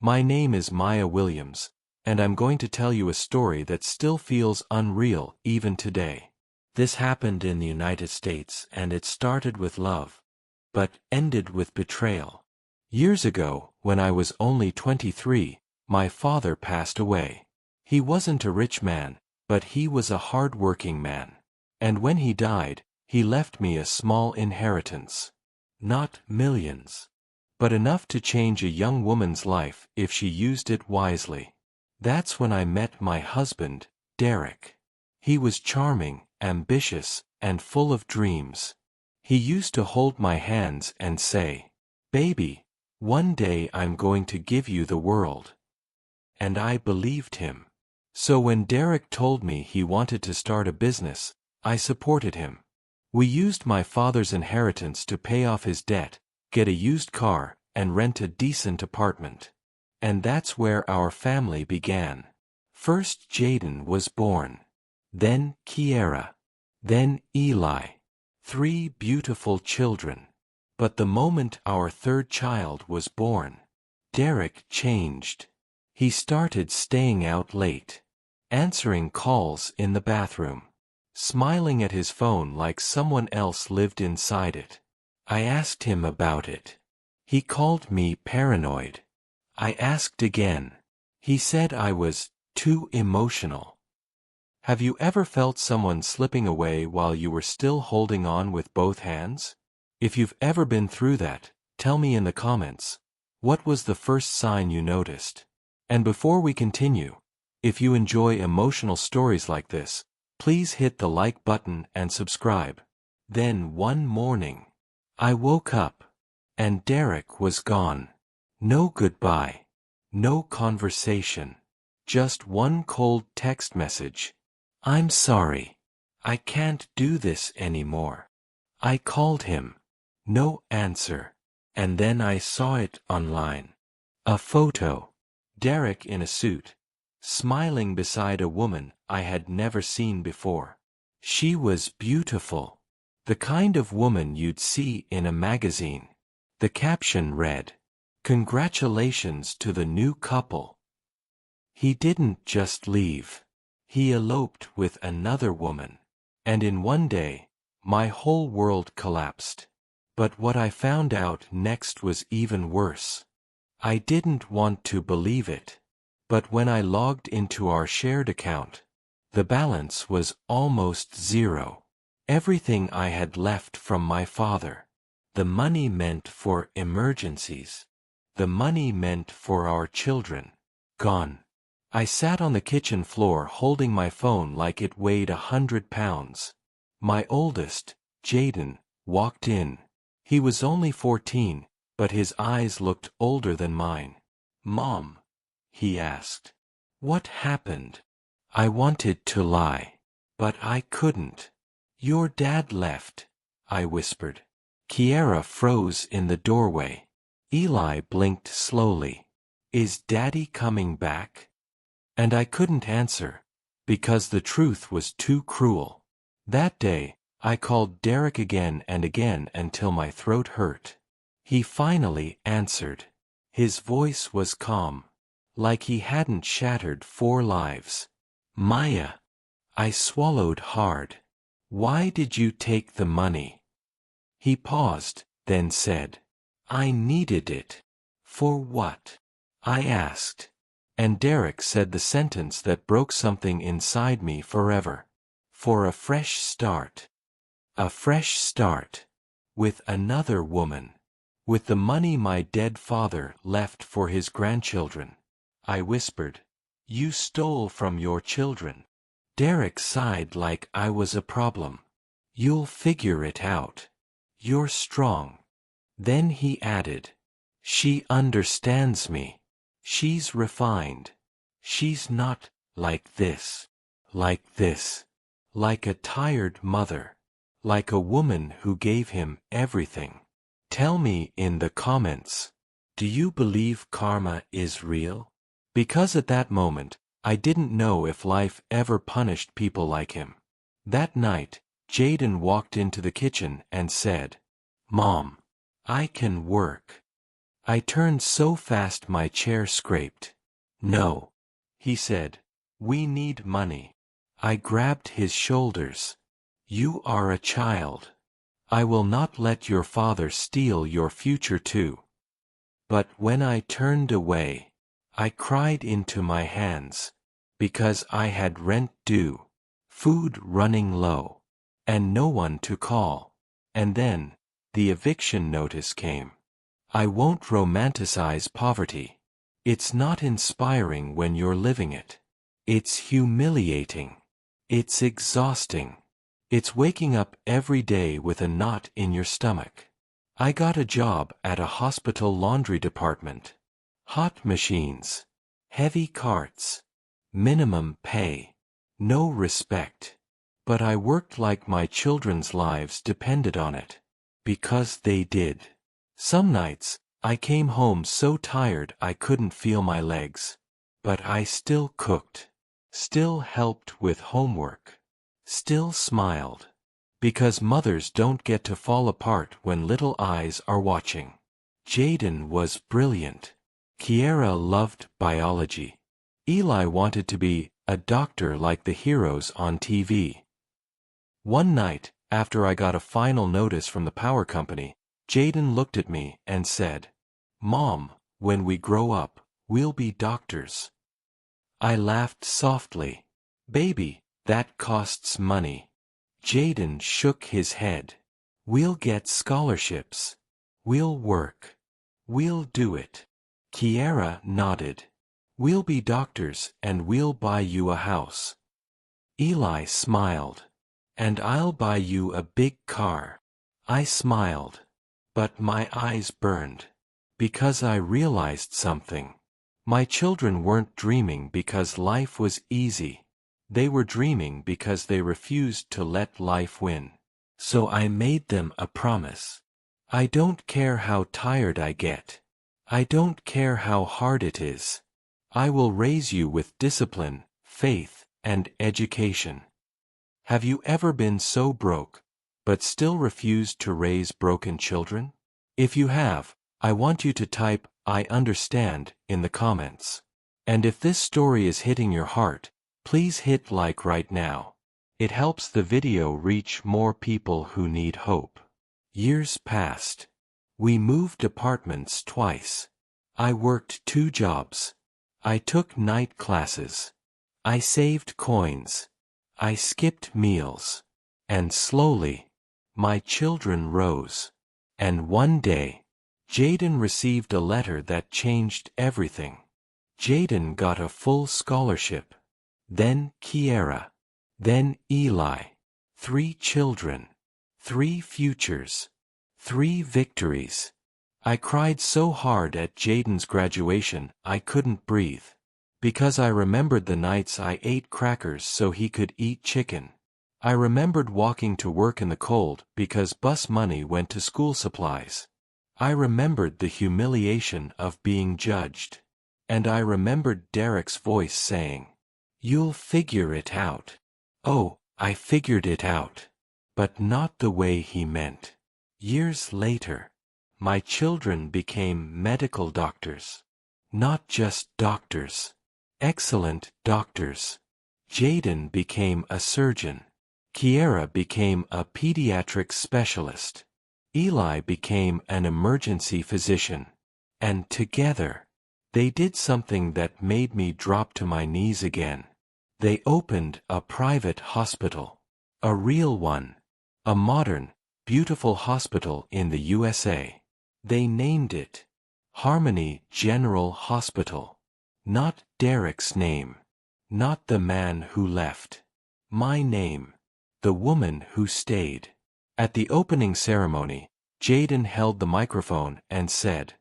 My name is Maya Williams, and I'm going to tell you a story that still feels unreal even today. This happened in the United States, and it started with love, but ended with betrayal. Years ago, when I was only 23, my father passed away. He wasn't a rich man, but he was a hard-working man. And when he died, he left me a small inheritance. Not millions, but enough to change a young woman's life if she used it wisely. That's when I met my husband, Derek. He was charming, ambitious, and full of dreams. He used to hold my hands and say, "Baby, one day I'm going to give you the world." And I believed him. So when Derek told me he wanted to start a business, I supported him. We used my father's inheritance to pay off his debt, get a used car, and rent a decent apartment. And that's where our family began. First Jaden was born. Then Kiera. Then Eli. 3 beautiful children. But the moment our third child was born, Derek changed. He started staying out late, answering calls in the bathroom, smiling at his phone like someone else lived inside it. I asked him about it. He called me paranoid. I asked again. He said I was too emotional. Have you ever felt someone slipping away while you were still holding on with both hands? If you've ever been through that, tell me in the comments. What was the first sign you noticed? And before we continue, if you enjoy emotional stories like this, please hit the like button and subscribe. Then one morning, I woke up, and Derek was gone. No goodbye. No conversation. Just one cold text message. "I'm sorry. I can't do this anymore." I called him. No answer. And then I saw it online. A photo. Derek in a suit, smiling beside a woman I had never seen before. She was beautiful. The kind of woman you'd see in a magazine. The caption read, "Congratulations to the new couple." He didn't just leave. He eloped with another woman. And in one day, my whole world collapsed. But what I found out next was even worse. I didn't want to believe it. But when I logged into our shared account, the balance was almost zero. Everything I had left from my father. The money meant for emergencies. The money meant for our children. Gone. I sat on the kitchen floor holding my phone like it weighed 100 pounds. My oldest, Jaden, walked in. He was only 14, but his eyes looked older than mine. "Mom," he asked, "what happened?" I wanted to lie, but I couldn't. "Your dad left," I whispered. Kiera froze in the doorway. Eli blinked slowly. "Is Daddy coming back?" And I couldn't answer, because the truth was too cruel. That day, I called Derek again and again until my throat hurt. He finally answered. His voice was calm, like he hadn't shattered 4 lives. "Maya." I swallowed hard. "Why did you take the money?" He paused, then said, "I needed it." "For what?" I asked. And Derek said the sentence that broke something inside me forever. "For a fresh start." A fresh start. With another woman. With the money my dead father left for his grandchildren. I whispered, "You stole from your children." Derek sighed like I was a problem. "You'll figure it out. You're strong." Then he added, "She understands me. She's refined. She's not like this. Like this. Like a tired mother. Like a woman who gave him everything." Tell me in the comments, do you believe karma is real? Because at that moment, I didn't know if life ever punished people like him. That night, Jaden walked into the kitchen and said, "Mom, I can work." I turned so fast my chair scraped. No, he said. We need money. I grabbed his shoulders. You are a child. I will not let your father steal your future too. But when I turned away, I cried into my hands, because I had rent due, food running low, and no one to call. And then, the eviction notice came. I won't romanticize poverty. It's not inspiring when you're living it. It's humiliating. It's exhausting. It's waking up every day with a knot in your stomach. I got a job at a hospital laundry department. Hot machines. Heavy carts. Minimum pay. No respect. But I worked like my children's lives depended on it. Because they did. Some nights, I came home so tired I couldn't feel my legs. But I still cooked. Still helped with homework. Still smiled. Because mothers don't get to fall apart when little eyes are watching. Jaden was brilliant. Kiara loved biology. Eli wanted to be a doctor like the heroes on TV. One night, after I got a final notice from the power company, Jaden looked at me and said, "Mom, when we grow up, we'll be doctors." I laughed softly. "Baby, that costs money." Jaden shook his head. "We'll get scholarships. We'll work. We'll do it." Kiara nodded. "We'll be doctors and we'll buy you a house." Eli smiled. "And I'll buy you a big car." I smiled. But my eyes burned. Because I realized something. My children weren't dreaming because life was easy. They were dreaming because they refused to let life win. So I made them a promise. I don't care how tired I get. I don't care how hard it is. I will raise you with discipline, faith, and education. Have you ever been so broke, but still refused to raise broken children? If you have, I want you to type, "I understand," in the comments. And if this story is hitting your heart, please hit like right now. It helps the video reach more people who need hope. Years passed. We moved apartments twice. I worked 2 jobs. I took night classes. I saved coins. I skipped meals. And slowly, my children rose. And one day, Jaden received a letter that changed everything. Jaden got a full scholarship. Then Kiara. Then Eli. 3 children. 3 futures. 3 victories. I cried so hard at Jaden's graduation I couldn't breathe. Because I remembered the nights I ate crackers so he could eat chicken. I remembered walking to work in the cold because bus money went to school supplies. I remembered the humiliation of being judged. And I remembered Derek's voice saying, "You'll figure it out." Oh, I figured it out. But not the way he meant. Years later, my children became medical doctors. Not just doctors. Excellent doctors. Jaden became a surgeon. Kiara became a pediatric specialist. Eli became an emergency physician. And together, they did something that made me drop to my knees again. They opened a private hospital. A real one. A modern, beautiful hospital in the USA. They named it Harmony General Hospital. Not Derek's name. Not the man who left. My name. The woman who stayed. At the opening ceremony, Jaden held the microphone and said,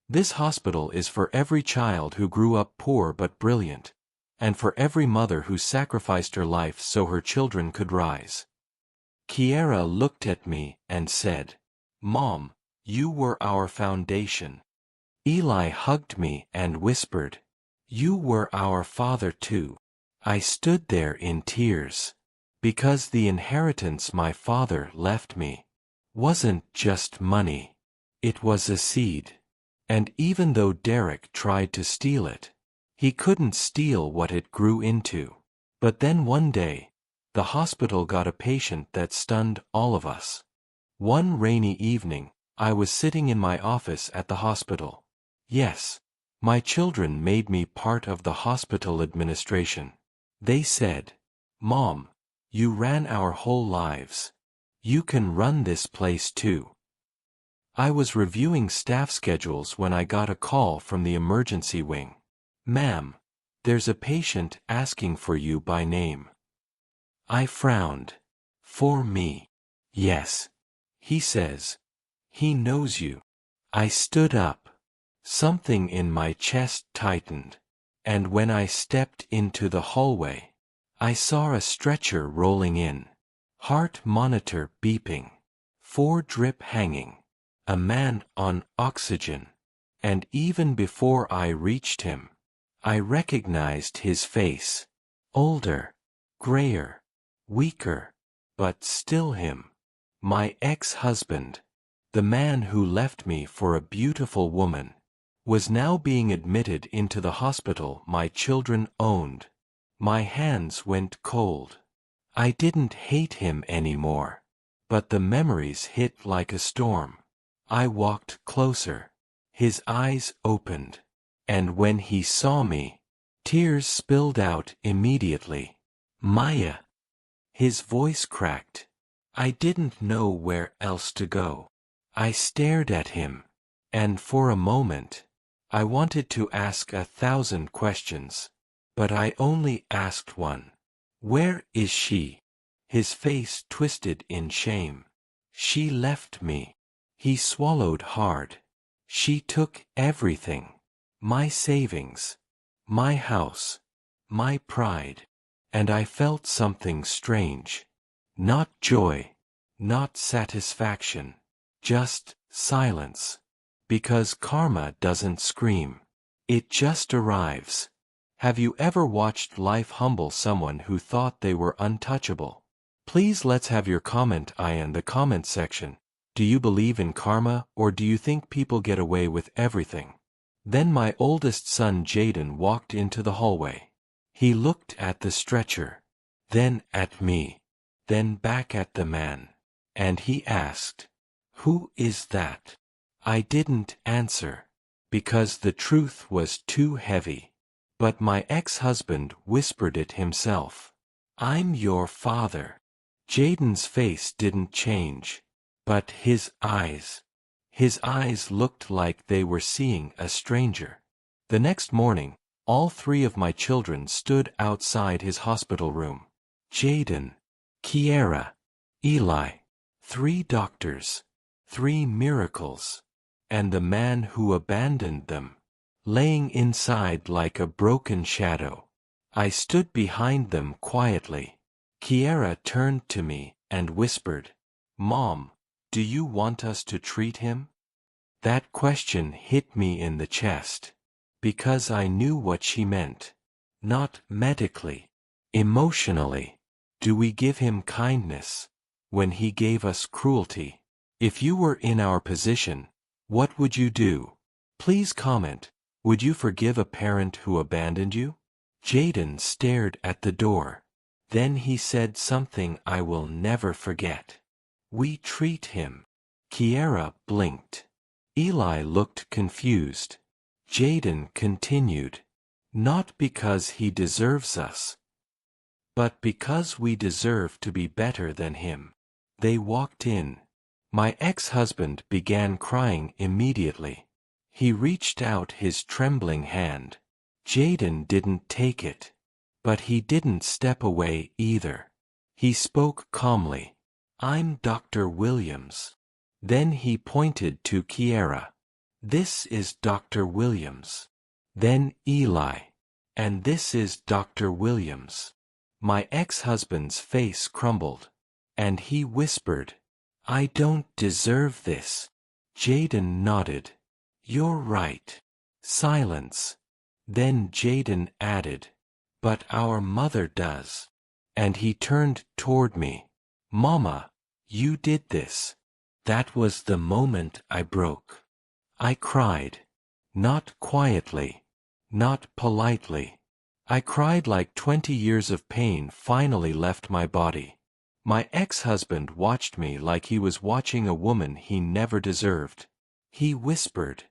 "This hospital is for every child who grew up poor but brilliant, and for every mother who sacrificed her life so her children could rise." Kiara looked at me and said, "Mom, you were our foundation." Eli hugged me and whispered, "You were our father too." I stood there in tears. Because the inheritance my father left me wasn't just money. It was a seed. And even though Derek tried to steal it, he couldn't steal what it grew into. But then one day, the hospital got a patient that stunned all of us. One rainy evening, I was sitting in my office at the hospital. Yes, my children made me part of the hospital administration. They said, "Mom, you ran our whole lives. You can run this place too." I was reviewing staff schedules when I got a call from the emergency wing. "Ma'am, there's a patient asking for you by name." I frowned. "For me?" "Yes. He says he knows you." I stood up. Something in my chest tightened. And when I stepped into the hallway, I saw a stretcher rolling in. Heart monitor beeping. 4 drip hanging. A man on oxygen. And even before I reached him, I recognized his face. Older, grayer, weaker, but still him. My ex-husband, the man who left me for a beautiful woman, was now being admitted into the hospital my children owned. My hands went cold. I didn't hate him anymore. But the memories hit like a storm. I walked closer. His eyes opened. And when he saw me, tears spilled out immediately. "Maya." His voice cracked. I didn't know where else to go. I stared at him. And for a moment, I wanted to ask 1,000 questions. But I only asked one. "Where is she?" His face twisted in shame. "She left me." He swallowed hard. "She took everything. My savings. My house. My pride." And I felt something strange. Not joy. Not satisfaction. Just silence. Because karma doesn't scream. It just arrives. Have you ever watched life humble someone who thought they were untouchable? Please let's have your comment in the comment section. Do you believe in karma, or do you think people get away with everything? Then my oldest son Jaden walked into the hallway. He looked at the stretcher, then at me, then back at the man. And he asked, "Who is that?" I didn't answer, because the truth was too heavy. But my ex-husband whispered it himself. "I'm your father." Jaden's face didn't change, but his eyes looked like they were seeing a stranger. The next morning, all 3 of my children stood outside his hospital room. Jaden, Kiara, Eli. 3 doctors, 3 miracles. And the man who abandoned them, laying inside like a broken shadow. I stood behind them quietly. Kiara turned to me and whispered, "Mom, do you want us to treat him?" That question hit me in the chest. Because I knew what she meant. Not medically. Emotionally. Do we give him kindness when he gave us cruelty? If you were in our position, what would you do? Please comment. Would you forgive a parent who abandoned you? Jaden stared at the door. Then he said something I will never forget. "We treat him." Kiara blinked. Eli looked confused. Jaden continued. "Not because he deserves us, but because we deserve to be better than him." They walked in. My ex-husband began crying immediately. He reached out his trembling hand. Jaden didn't take it. But he didn't step away either. He spoke calmly. "I'm Dr. Williams." Then he pointed to Kiara. "This is Dr. Williams." Then Eli. "And this is Dr. Williams." My ex-husband's face crumbled. And he whispered, "I don't deserve this." Jaden nodded. "You're right." Silence. Then Jaden added, "But our mother does." And he turned toward me. "Mama, you did this." That was the moment I broke. I cried. Not quietly. Not politely. I cried like 20 years of pain finally left my body. My ex-husband watched me like he was watching a woman he never deserved. He whispered,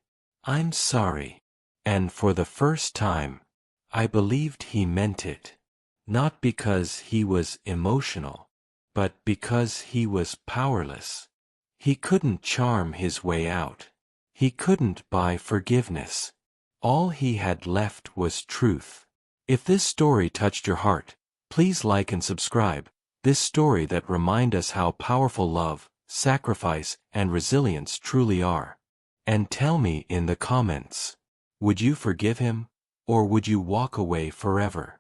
"I'm sorry." And for the first time, I believed he meant it. Not because he was emotional, but because he was powerless. He couldn't charm his way out. He couldn't buy forgiveness. All he had left was truth. If this story touched your heart, please like and subscribe. This story that reminds us how powerful love, sacrifice, and resilience truly are. And tell me in the comments, would you forgive him, or would you walk away forever?